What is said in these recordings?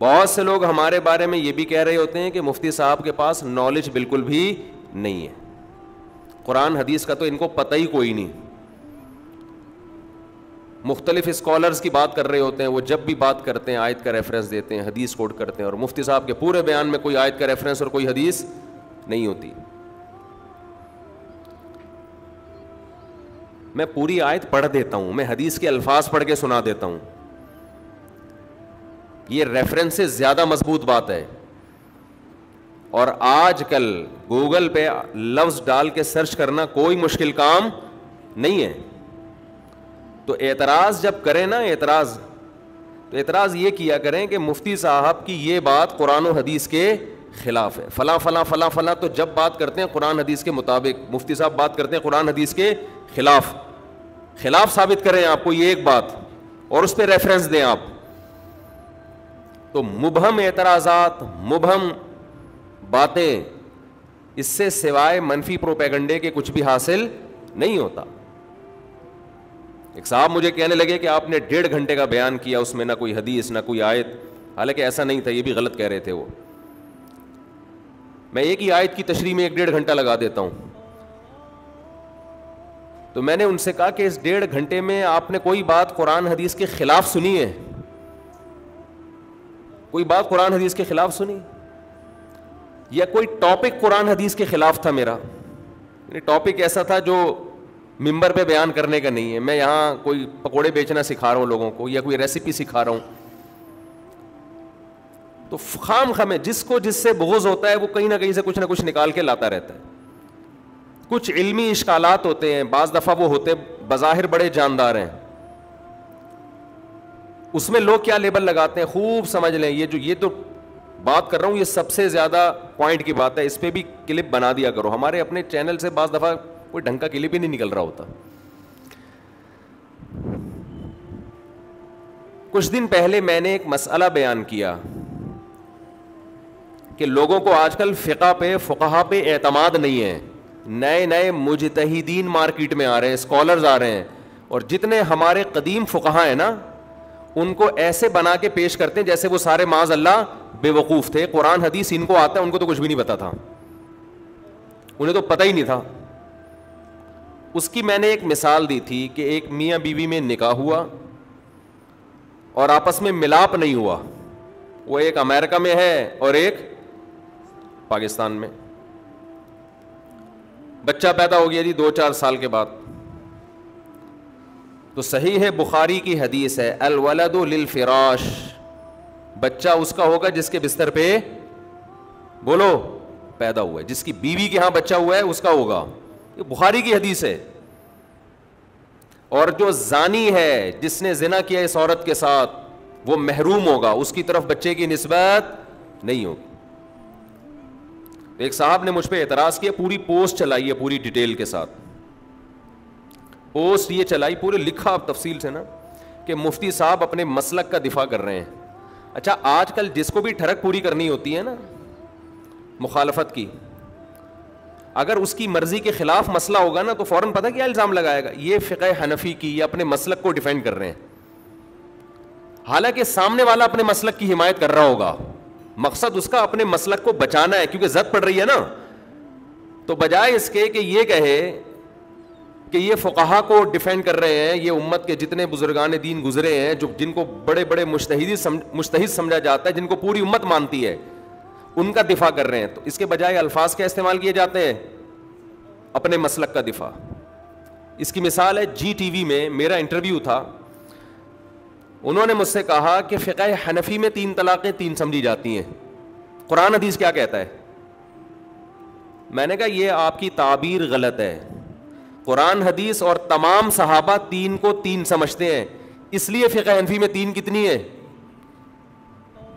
بہت سے لوگ ہمارے بارے میں یہ بھی کہہ رہے ہوتے ہیں کہ مفتی صاحب کے پاس نالج بالکل بھی نہیں ہے, قرآن حدیث کا تو ان کو پتہ ہی کوئی نہیں. مختلف اسکالرز کی بات کر رہے ہوتے ہیں, وہ جب بھی بات کرتے ہیں آیت کا ریفرنس دیتے ہیں, حدیث کوٹ کرتے ہیں, اور مفتی صاحب کے پورے بیان میں کوئی آیت کا ریفرنس اور کوئی حدیث نہیں ہوتی. میں پوری آیت پڑھ دیتا ہوں, میں حدیث کے الفاظ پڑھ کے سنا دیتا ہوں. یہ ریفرنس سے زیادہ مضبوط بات ہے. اور آج کل گوگل پہ لفظ ڈال کے سرچ کرنا کوئی مشکل کام نہیں ہے. تو اعتراض جب کریں نا, تو اعتراض یہ کیا کریں کہ مفتی صاحب کی یہ بات قرآن و حدیث کے خلاف ہے, فلاں فلاں فلاں فلاں. تو جب بات کرتے ہیں قرآن حدیث کے مطابق, مفتی صاحب بات کرتے ہیں قرآن حدیث کے خلاف ثابت کریں آپ کو یہ ایک بات, اور اس پہ ریفرنس دیں آپ. تو مبہم اعتراضات, مبہم باتیں, اس سے سوائے منفی پروپیگنڈے کے کچھ بھی حاصل نہیں ہوتا. ایک صاحب مجھے کہنے لگے کہ آپ نے 1.5 گھنٹے کا بیان کیا, اس میں نہ کوئی حدیث نہ کوئی آیت. حالانکہ ایسا نہیں تھا, یہ بھی غلط کہہ رہے تھے وہ. میں ایک ہی آیت کی تشریح میں 1.5 گھنٹہ لگا دیتا ہوں. تو میں نے ان سے کہا کہ اس 1.5 گھنٹے میں آپ نے کوئی بات قرآن حدیث کے خلاف سنی ہے؟ کوئی بات قرآن حدیث کے خلاف سنی, یا کوئی ٹاپک قرآن حدیث کے خلاف تھا میرا؟ ٹاپک ایسا تھا جو ممبر پہ بیان کرنے کا نہیں ہے. میں یہاں کوئی پکوڑے بیچنا سکھا رہا ہوں لوگوں کو, یا کوئی ریسیپی سکھا رہا ہوں. تو خام خامے جس کو جس سے بغض ہوتا ہے وہ کہیں نہ کہیں سے کچھ نہ کچھ نکال کے لاتا رہتا ہے. کچھ علمی اشکالات ہوتے ہیں, بعض دفعہ وہ ہوتے بظاہر بڑے جاندار ہیں, اس میں لوگ کیا لیبل لگاتے ہیں خوب سمجھ لیں. یہ تو بات کر رہا ہوں یہ سب سے زیادہ پوائنٹ کی بات ہے, اس پہ بھی کلپ بنا دیا کرو. ہمارے اپنے چینل سے بعض دفعہ کوئی ڈھنگ کا کلپ ہی نہیں نکل رہا ہوتا. کچھ دن پہلے میں نے ایک مسئلہ بیان کیا کہ لوگوں کو آج کل فقہا پہ اعتماد نہیں ہے. نئے نئے مجتہدین مارکیٹ میں آ رہے ہیں, اسکالرز آ رہے ہیں, اور جتنے ہمارے قدیم فقہا ہیں نا ان کو ایسے بنا کے پیش کرتے ہیں جیسے وہ سارے معاذ اللہ بے وقوف تھے. قرآن حدیث ان کو آتا ہے, ان کو تو کچھ بھی نہیں پتا تھا, انہیں تو پتہ ہی نہیں تھا. اس کی میں نے ایک مثال دی تھی کہ ایک میاں بیوی میں نکاح ہوا اور آپس میں ملاپ نہیں ہوا. وہ ایک امریکہ میں ہے اور ایک پاکستان میں. بچہ پیدا ہو گیا جی 2-4 سال کے بعد. تو صحیح ہے, بخاری کی حدیث ہے, الولد للفراش, بچہ اس کا ہوگا جس کے بستر پہ بولو پیدا ہوا ہے, جس کی بیوی کے ہاں بچہ ہوا ہے اس کا ہوگا. یہ بخاری کی حدیث ہے. اور جو زانی ہے, جس نے زنا کیا اس عورت کے ساتھ, وہ محروم ہوگا, اس کی طرف بچے کی نسبت نہیں ہوگی. ایک صاحب نے مجھ پہ اعتراض کیا, پوری پوسٹ چلائی ہے پوری ڈیٹیل کے ساتھ. پوسٹ یہ چلائی, پورے لکھا تفصیل سے نا کہ مفتی صاحب اپنے مسلک کا دفاع کر رہے ہیں. اچھا, آج کل جس کو بھی ٹھڑک پوری کرنی ہوتی ہے نا مخالفت کی, اگر اس کی مرضی کے خلاف مسئلہ ہوگا نا تو فوراً پتہ کیا الزام لگائے گا, یہ فقہ حنفی کی یا اپنے مسلک کو ڈیفینڈ کر رہے ہیں. حالانکہ سامنے والا اپنے مسلک کی حمایت کر رہا ہوگا, مقصد اس کا اپنے مسلک کو بچانا ہے کیونکہ زد پڑ رہی ہے نا. تو بجائے اس کے کہ یہ کہے کہ یہ فقہا کو ڈیفینڈ کر رہے ہیں, یہ امت کے جتنے بزرگان دین گزرے ہیں جن کو بڑے بڑے مجتہد سمجھا جاتا ہے, جن کو پوری امت مانتی ہے, ان کا دفاع کر رہے ہیں, تو اس کے بجائے الفاظ کیا استعمال کیے جاتے ہیں, اپنے مسلک کا دفاع. اس کی مثال ہے جی ٹی وی میں میرا انٹرویو تھا, انہوں نے مجھ سے کہا کہ فقہ حنفی میں 3 طلاقیں 3 سمجھی جاتی ہیں, قرآن حدیث کیا کہتا ہے؟ میں نے کہا یہ آپ کی تعبیر غلط ہے. قرآن حدیث اور تمام صحابہ 3 کو 3 سمجھتے ہیں, اس لیے فقہ حنفی میں 3 کتنی ہے؟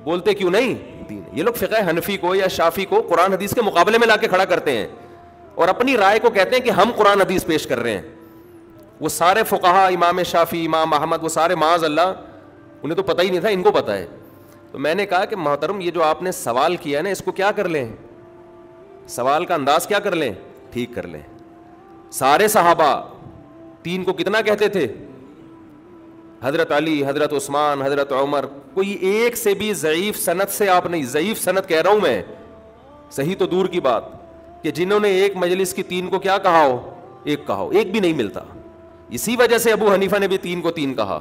بولتے کیوں نہیں 3. یہ لوگ فقہ حنفی کو یا شافی کو قرآن حدیث کے مقابلے میں لا کے کھڑا کرتے ہیں اور اپنی رائے کو کہتے ہیں کہ ہم قرآن حدیث پیش کر رہے ہیں. وہ سارے فقہا, امام شافی, امام احمد, وہ سارے معاذ اللہ انہیں تو پتہ ہی نہیں تھا, ان کو پتہ ہے. تو میں نے کہا کہ محترم یہ جو آپ نے سوال کیا نا اس کو کیا کر لیں, سوال کا انداز کیا کر لیں, ٹھیک کر لیں. سارے صحابہ 3 کو کتنا کہتے تھے؟ حضرت علی، حضرت عثمان، حضرت عمر، کوئی ایک سے بھی ضعیف سند سے آپ نہیں، ضعیف سند کہہ رہا ہوں میں، صحیح تو دور کی بات، کہ جنہوں نے ایک مجلس کی 3 کو کیا کہا ہو، ایک کہا ہو، ایک بھی نہیں ملتا. اسی وجہ سے ابو حنیفہ نے بھی 3 کو 3 کہا.